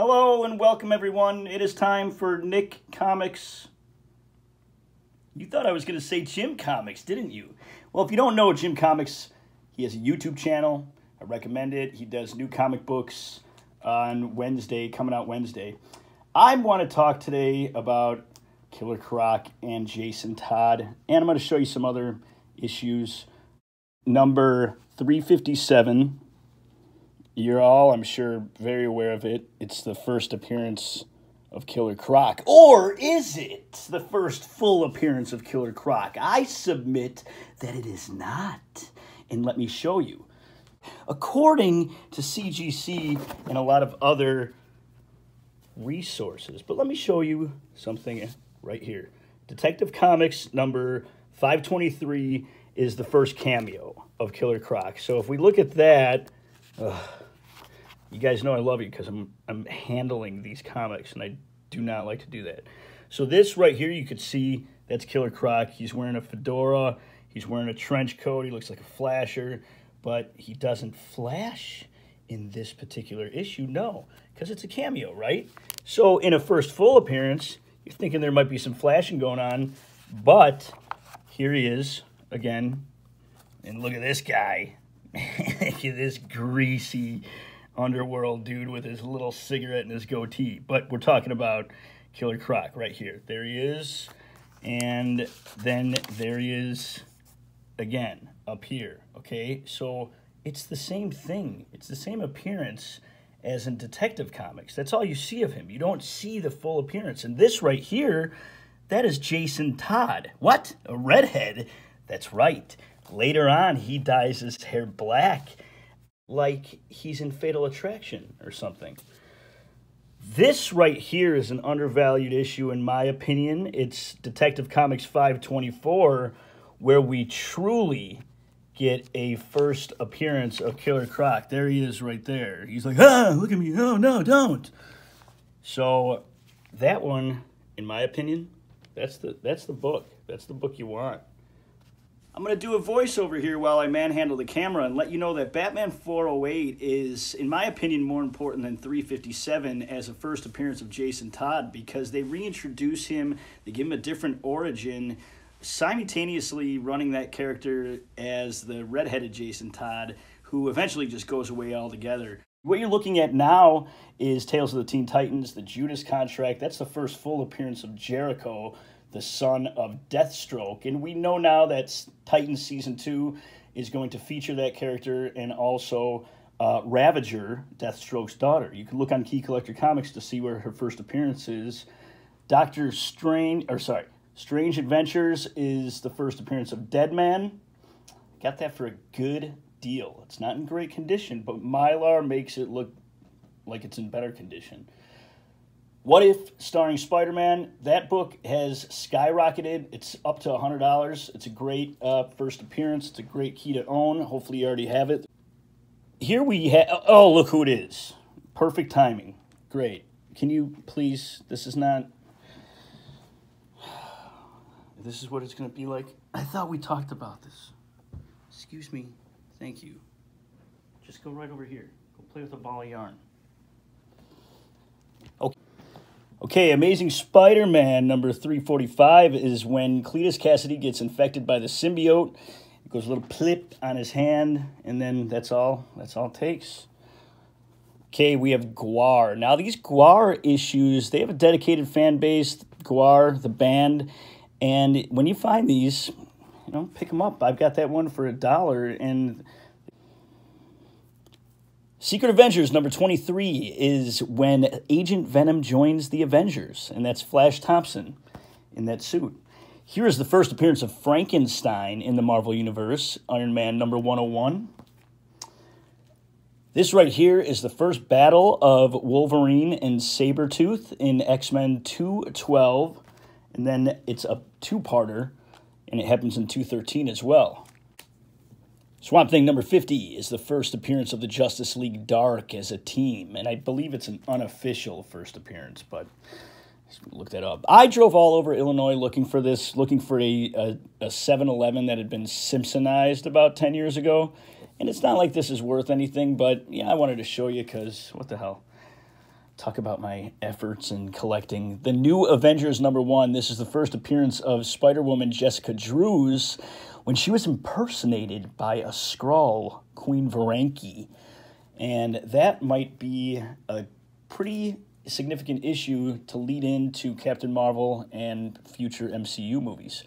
Hello and welcome everyone. It is time for Nick Comics. You thought I was going to say Jim Comics, didn't you? Well, if you don't know Jim Comics, he has a YouTube channel. I recommend it. He does new comic books on Wednesday, coming out Wednesday. I want to talk today about Killer Croc and Jason Todd, and I'm going to show you some other issues. Number 357. You're all, I'm sure, very aware of it. It's the first appearance of Killer Croc. Or is it the first full appearance of Killer Croc? I submit that it is not. And let me show you. According to CGC and a lot of other resources, but let me show you something right here. Detective Comics number 523 is the first cameo of Killer Croc. So if we look at that, you guys know I love you because I'm handling these comics, and I do not like to do that. So this right here, you could see that's Killer Croc. He's wearing a fedora. He's wearing a trench coat. He looks like a flasher, but he doesn't flash in this particular issue. No, because it's a cameo, right? So in a first full appearance, you're thinking there might be some flashing going on, but here he is again. And look at this guy. Look at this greasy underworld dude with his little cigarette and his goatee. But we're talking about Killer Croc right here. There he is. And then there he is again up here. Okay, so it's the same thing. It's the same appearance as in Detective Comics. That's all you see of him. You don't see the full appearance. And this right here, that is Jason Todd. What? A redhead? That's right. Later on, he dyes his hair black like he's in Fatal Attraction or something. This right here is an undervalued issue, in my opinion. It's Detective Comics 524, where we truly get a first appearance of Killer Croc. There he is right there. He's like, ah, look at me. No, no, don't. So that one, in my opinion, that's the book. That's the book you want. I'm going to do a voiceover here while I manhandle the camera and let you know that Batman 408 is, in my opinion, more important than 357 as a first appearance of Jason Todd, because they reintroduce him, they give him a different origin, simultaneously running that character as the redheaded Jason Todd, who eventually just goes away altogether. What you're looking at now is Tales of the Teen Titans, the Judas Contract. That's the first full appearance of Jericho, the son of Deathstroke. And we know now that Titans Season 2 is going to feature that character, and also Ravager, Deathstroke's daughter. You can look on Key Collector Comics to see where her first appearance is. Strange Adventures is the first appearance of Deadman. Got that for a good deal. It's not in great condition, but Mylar makes it look like it's in better condition. What If, starring SpiderMan, that book has skyrocketed. It's up to $100. It's a great first appearance. It's a great key to own. Hopefully you already have it. Here we have, oh, look who it is. Perfect timing. Great. Can you please, this is not, this is what it's going to be like. I thought we talked about this. Excuse me. Thank you. Just go right over here. Go play with a ball of yarn. Okay, Amazing Spider-Man number 345 is when Cletus Cassidy gets infected by the symbiote. It goes a little plip on his hand, and then that's all it takes. Okay, we have Gwar. Now, these Gwar issues, they have a dedicated fan base, Gwar, the band, and when you find these, you know, pick them up. I've got that one for $1, and Secret Avengers number 23 is when Agent Venom joins the Avengers, and that's Flash Thompson in that suit. Here is the first appearance of Frankenstein in the Marvel Universe, Iron Man number 101. This right here is the first battle of Wolverine and Sabretooth in X-Men 212, and then it's a two-parter, and it happens in 213 as well. Swamp Thing number 50 is the first appearance of the Justice League Dark as a team, and I believe it's an unofficial first appearance, but look that up. I drove all over Illinois looking for this, looking for a 7-Eleven that had been Simpsonized about 10 years ago, and it's not like this is worth anything, but yeah, I wanted to show you because what the hell. talk about my efforts in collecting the New Avengers #1. This is the first appearance of Spider-Woman Jessica Drews when she was impersonated by a Skrull, Queen Varanki. And that might be a pretty significant issue to lead into Captain Marvel and future MCU movies.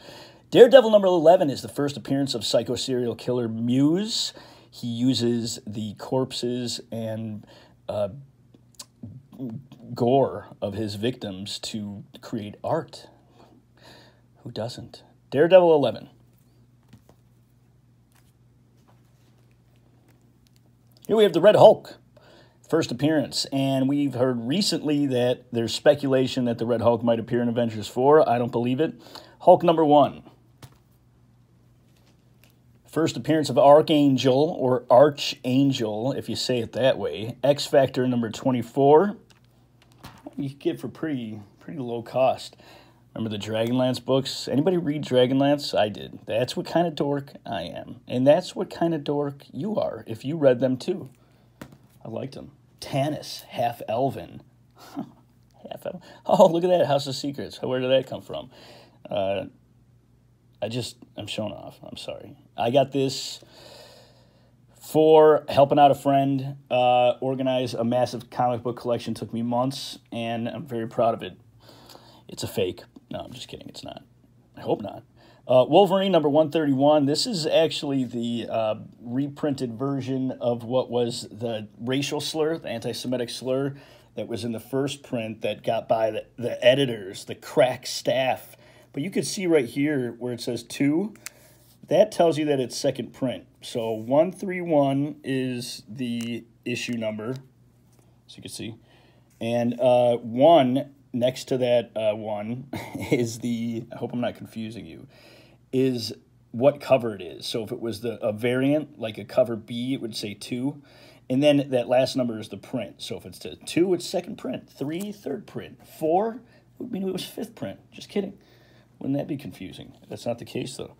Daredevil #11 is the first appearance of psycho serial killer Muse. He uses the corpses and gore of his victims to create art. Who doesn't? Daredevil 11. Here we have the Red Hulk, first appearance, and we've heard recently that there's speculation that the Red Hulk might appear in Avengers 4. I don't believe it. Hulk #1. First appearance of Archangel, or Archangel, if you say it that way. X Factor #24. You can get for pretty low cost. Remember the Dragonlance books? Anybody read Dragonlance? I did. That's what kind of dork I am. And that's what kind of dork you are, if you read them too. I liked them. Tanis, half elven. Half elven. Oh, look at that, House of Secrets. Where did that come from? I'm showing off. I'm sorry. I got this for helping out a friend organize a massive comic book collection. Took me months, and I'm very proud of it. It's a fake. No, I'm just kidding. It's not. I hope not. Wolverine #131. This is actually the reprinted version of what was the racial slur, the anti-Semitic slur that was in the first print that got by the editors, the crack staff. But you can see right here where it says 2. That tells you that it's second print. So 131 is the issue number, so you can see. And 1 next to that 1 is the, I hope I'm not confusing you, is what cover it is. So if it was a variant, like a cover B, it would say 2. And then that last number is the print. So if it's 2, it's second print. 3, third print. 4 would mean it was fifth print. Just kidding. Wouldn't that be confusing? That's not the case, though.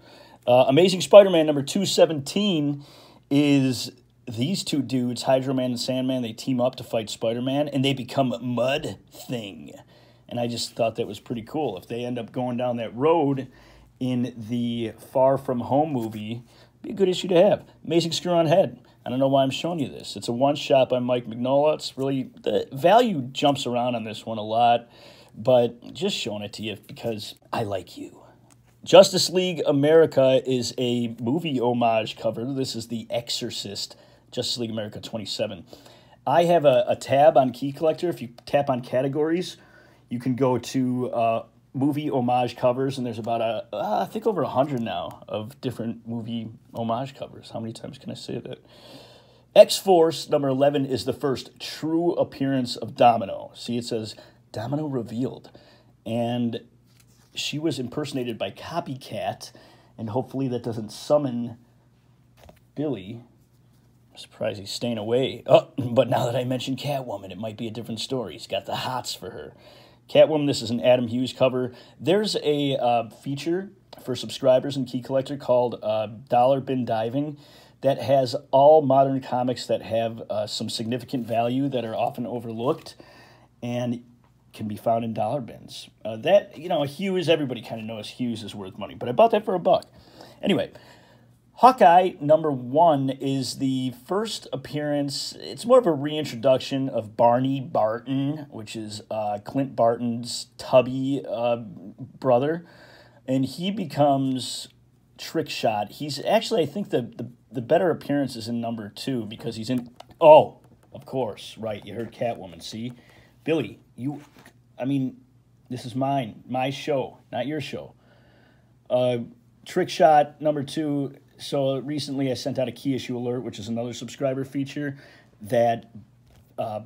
Amazing Spider-Man #217 is these two dudes, Hydro Man and Sandman. They team up to fight Spider-Man, and they become Mud Thing. And I just thought that was pretty cool. If they end up going down that road in the Far From Home movie, it'd be a good issue to have. Amazing Screw-On Head. I don't know why I'm showing you this. It's a one-shot by Mike Mignola. It's really, the value jumps around on this one a lot, but just showing it to you because I like you. Justice League America is a movie homage cover. This is The Exorcist, Justice League America 27. I have a tab on Key Collector. If you tap on categories, you can go to movie homage covers, and there's about, I think over 100 now of different movie homage covers. How many times can I say that? X-Force #11 is the first true appearance of Domino. See, it says Domino revealed. And she was impersonated by Copycat, and hopefully that doesn't summon Billy. I'm surprised he's staying away. Oh, but now that I mentioned Catwoman, it might be a different story. He's got the hots for her. Catwoman, this is an Adam Hughes cover. There's a feature for subscribers in Key Collector called Dollar Bin Diving that has all modern comics that have some significant value that are often overlooked and can be found in dollar bins. Hughes, everybody kind of knows Hughes is worth money, but I bought that for $1. Anyway, Hawkeye #1 is the first appearance. It's more of a reintroduction of Barney Barton, which is Clint Barton's tubby brother, and he becomes Trickshot. He's actually, I think, the better appearance is in #2 because he's in. Oh, of course, right. You heard Catwoman. See, Billy, this is my show, not your show. Trickshot #2. So recently I sent out a key issue alert, which is another subscriber feature that, I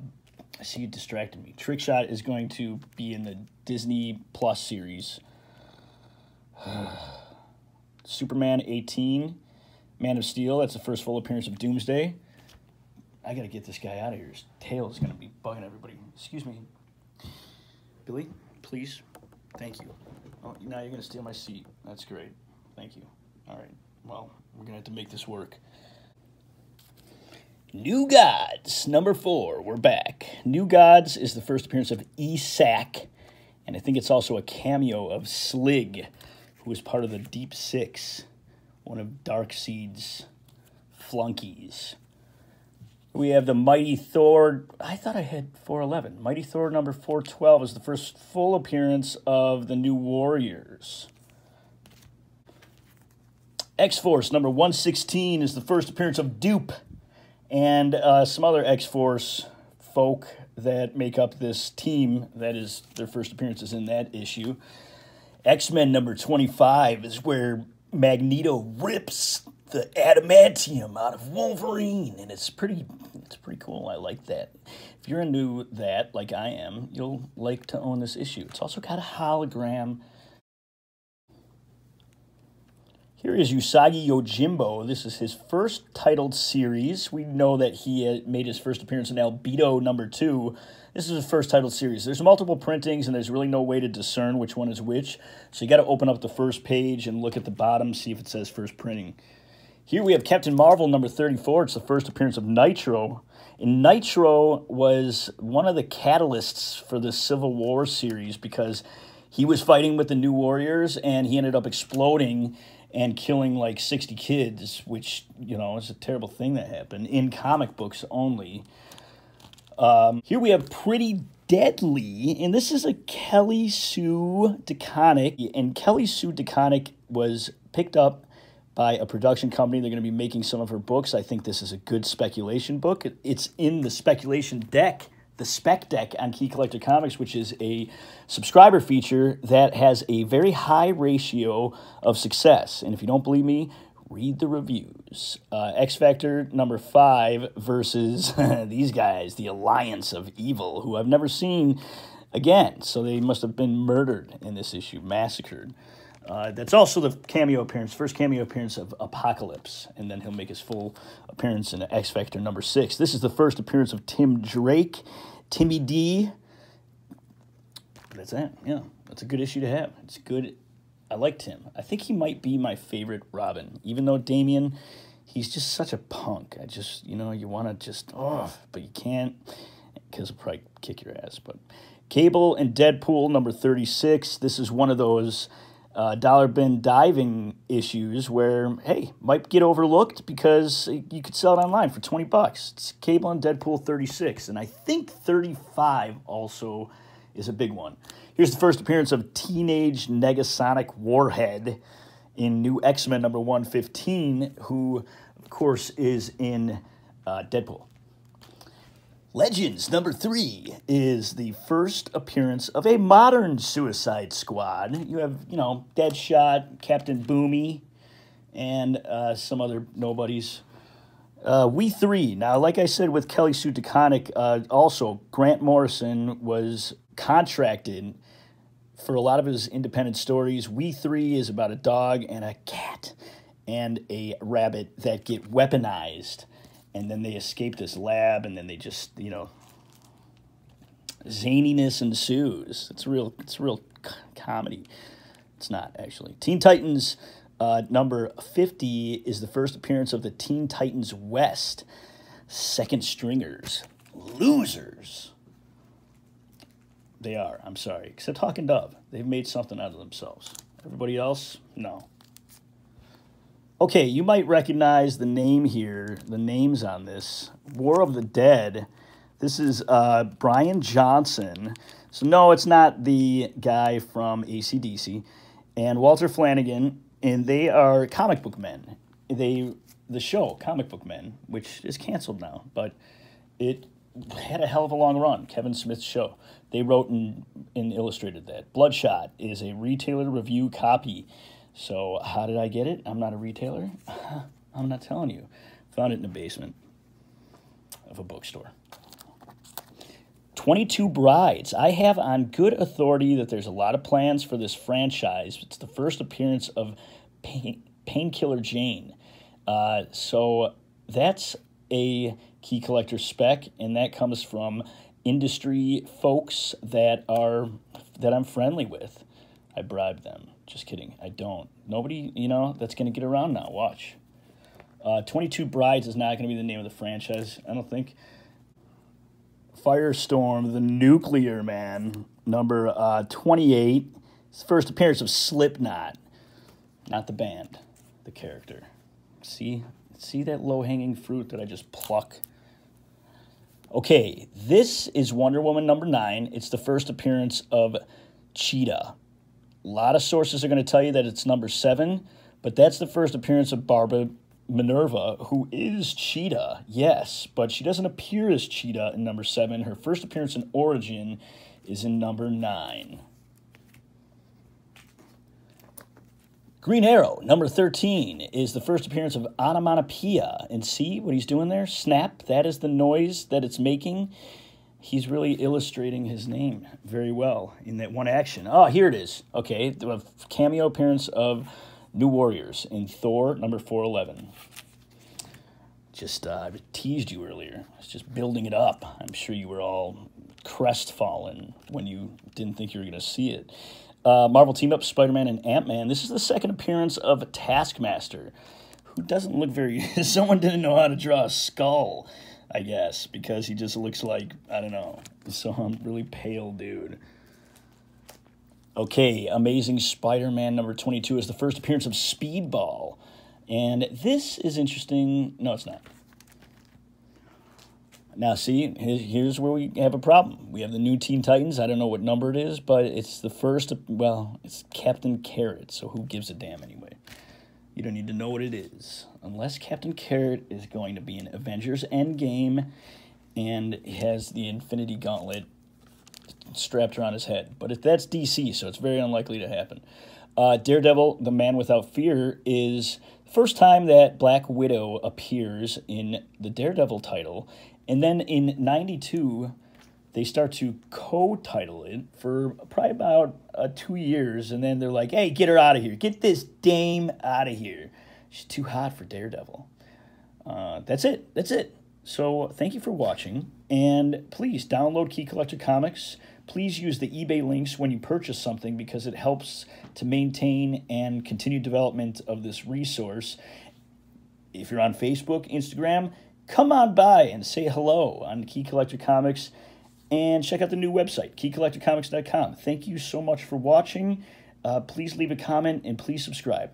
see you distracted me. Trickshot is going to be in the Disney Plus series. Superman 18, Man of Steel, that's the first full appearance of Doomsday. I got to get this guy out of here. His tail is going to be bugging everybody. Excuse me. Billy, please. Thank you. Oh, now you're going to steal my seat. That's great. Thank you. All right. Well, we're going to have to make this work. New Gods, number 4. We're back. New Gods is the first appearance of Esac, and I think it's also a cameo of Slig, who is part of the Deep Six, one of Darkseid's flunkies. We have the Mighty Thor. I thought I had 411. Mighty Thor number 412 is the first full appearance of the New Warriors. X-Force number 116 is the first appearance of Dupe and some other X-Force folk that make up this team. That is their first appearances in that issue. X-Men number 25 is where Magneto rips the adamantium out of Wolverine, and it's pretty cool. I like that. If you're into that, like I am, you'll like to own this issue. It's also got a hologram. Here is Usagi Yojimbo. This is his first titled series. We know that he made his first appearance in Albedo number 2. This is his first titled series. There's multiple printings, and there's really no way to discern which one is which. So you got to open up the first page and look at the bottom, see if it says first printing. Here we have Captain Marvel number 34. It's the first appearance of Nitro. And Nitro was one of the catalysts for the Civil War series because he was fighting with the New Warriors, and he ended up exploding and killing like 60 kids, which, you know, is a terrible thing that happened, in comic books only. Here we have Pretty Deadly, and this is a Kelly Sue DeConnick, and Kelly Sue DeConnick was picked up by a production company. They're going to be making some of her books. I think this is a good speculation book. It's in the speculation deck, the Spec Dec on Key Collector Comics, which is a subscriber feature that has a very high ratio of success. And if you don't believe me, read the reviews. X Factor number 5 versus these guys, the Alliance of Evil, who I've never seen again. So they must have been murdered in this issue, massacred. That's also the cameo appearance, first cameo appearance of Apocalypse, and then he'll make his full appearance in X Factor number 6. This is the first appearance of Tim Drake, Timmy D. That's it. Yeah, that's a good issue to have. It's good. I like Tim. I think he might be my favorite Robin, even though Damian, he's just such a punk. I just, you know, you want to just, but you can't because he'll probably kick your ass. But Cable and Deadpool number 36. This is one of those dollar bin diving issues where, hey, might get overlooked because you could sell it online for $20. It's Cable and Deadpool 36, and I think 35 also is a big one. Here's the first appearance of Teenage Negasonic Warhead in New X-Men number 115, who, of course, is in Deadpool. Legends number 3 is the first appearance of a modern Suicide Squad. You have, you know, Deadshot, Captain Boomy, and some other nobodies. We 3. Now, like I said with Kelly Sue DeConnick, also Grant Morrison was contracted for a lot of his independent stories. We 3 is about a dog and a cat and a rabbit that get weaponized. And then they escape this lab, and then they just, you know, zaniness ensues. It's real comedy. It's not, actually. Teen Titans number 50 is the first appearance of the Teen Titans West. Second stringers. Losers. They are, I'm sorry. Except Hawk and Dove. They've made something out of themselves. Everybody else, no. Okay, you might recognize the name here, the names on this. War of the Dead. This is Brian Johnson. So no, it's not the guy from AC/DC. And Walter Flanagan, and they are Comic Book Men. The show, Comic Book Men, which is canceled now, but it had a hell of a long run, Kevin Smith's show. They wrote and illustrated that. Bloodshot is a retailer review copy. So how did I get it? I'm not a retailer. I'm not telling you. Found it in the basement of a bookstore. 22 Brides. I have on good authority that there's a lot of plans for this franchise. It's the first appearance of Painkiller Jane. So that's a Key Collector spec, and that comes from industry folks that I'm friendly with. I bribe them. Just kidding. I don't. Nobody, you know, that's going to get around now. Watch. 22 Brides is not going to be the name of the franchise, I don't think. Firestorm, the Nuclear Man, number 28. It's the first appearance of Slipknot. Not the band, the character. See that low-hanging fruit that I just pluck? Okay, this is Wonder Woman number 9. It's the first appearance of Cheetah. A lot of sources are going to tell you that it's number 7, but that's the first appearance of Barbara Minerva, who is Cheetah, yes, but she doesn't appear as Cheetah in number 7. Her first appearance in Origin is in number 9. Green Arrow, number 13, is the first appearance of Onomatopoeia. And see what he's doing there? Snap, that is the noise that it's making. He's really illustrating his name very well in that one action. Oh, here it is. Okay, the cameo appearance of New Warriors in Thor, number 411. Just teased you earlier. I was just building it up. I'm sure you were all crestfallen when you didn't think you were going to see it. Marvel Team Up, Spider-Man and Ant-Man. This is the second appearance of Taskmaster, who doesn't look very... Someone didn't know how to draw a skull, I guess, because he just looks like, I don't know, some really pale dude. Okay, Amazing Spider-Man number 22 is the first appearance of Speedball. And this is interesting. No, it's not. Now, see, here's where we have a problem. We have the new Teen Titans. I don't know what number it is, but it's the first, well, it's Captain Carrot, so who gives a damn anyway? You don't need to know what it is. Unless Captain Carrot is going to be in Avengers Endgame and has the Infinity Gauntlet strapped around his head. But that's DC, so it's very unlikely to happen. Daredevil, the Man Without Fear, is the first time that Black Widow appears in the Daredevil title. And then in 92, they start to co-title it for probably about 2 years. And then they're like, hey, get her out of here. Get this dame out of here. She's too hot for Daredevil. That's it. That's it. So thank you for watching. And please download Key Collector Comics. Please use the eBay links when you purchase something because it helps to maintain and continue development of this resource. If you're on Facebook, Instagram, come on by and say hello on Key Collector Comics and check out the new website, keycollectorcomics.com. Thank you so much for watching. Please leave a comment and please subscribe.